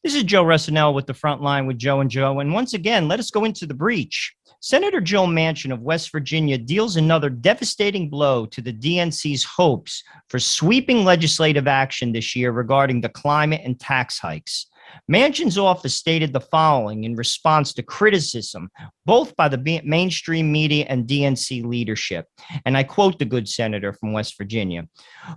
This is Joe Ressinell with the Frontline with Joe and Joe. And once again, let us go into the breach. Senator Joe Manchin of West Virginia deals another devastating blow to the DNC's hopes for sweeping legislative action this year regarding the climate and tax hikes. Manchin's office stated the following in response to criticism, both by the mainstream media and DNC leadership. And I quote the good senator from West Virginia.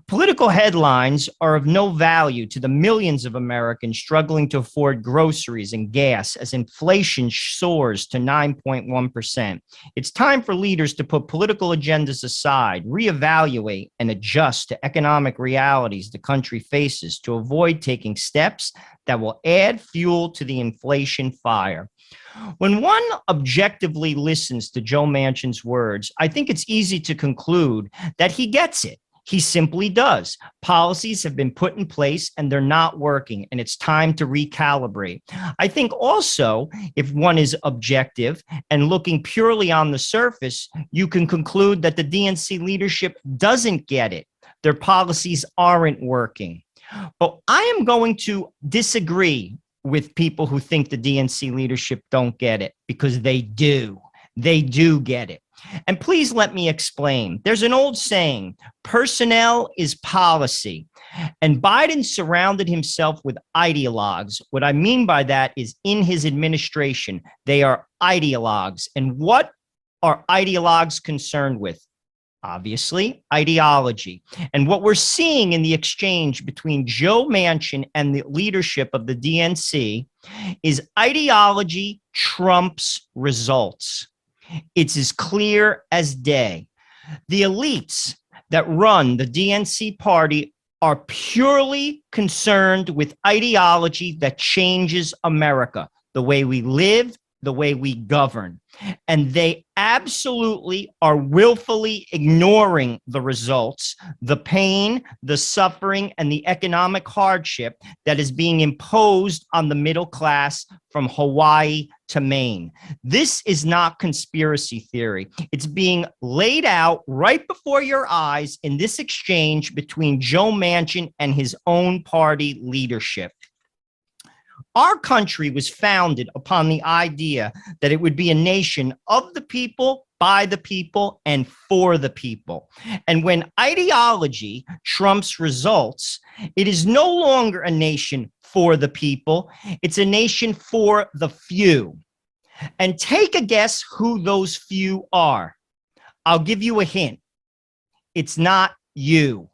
Political headlines are of no value to the millions of Americans struggling to afford groceries and gas as inflation soars to 9.1%. It's time for leaders to put political agendas aside, reevaluate, and adjust to economic realities the country faces to avoid taking steps that will add fuel to the inflation fire. When one objectively listens to Joe Manchin's words, I think it's easy to conclude that he gets it. He simply does. Policies have been put in place and they're not working, and it's time to recalibrate. I think also, if one is objective and looking purely on the surface, you can conclude that the DNC leadership doesn't get it. Their policies aren't working. But I am going to disagree with people who think the DNC leadership don't get it, because they do. They do get it. And please let me explain. There's an old saying, personnel is policy. And Biden surrounded himself with ideologues. What I mean by that is in his administration, they are ideologues. And what are ideologues concerned with? Obviously, ideology. And what we're seeing in the exchange between Joe Manchin and the leadership of the DNC is ideology trumps results. It's as clear as day. The elites that run the DNC party are purely concerned with ideology that changes America, the way we live, the way we govern. And they absolutely are willfully ignoring the results, the pain, the suffering, and the economic hardship that is being imposed on the middle class from Hawaii to Maine. This is not conspiracy theory. It's being laid out right before your eyes in this exchange between Joe Manchin and his own party leadership. Our country was founded upon the idea that it would be a nation of the people, by the people, and for the people. And when ideology trumps results, it is no longer a nation for the people. It's a nation for the few. And take a guess who those few are. I'll give you a hint. It's not you.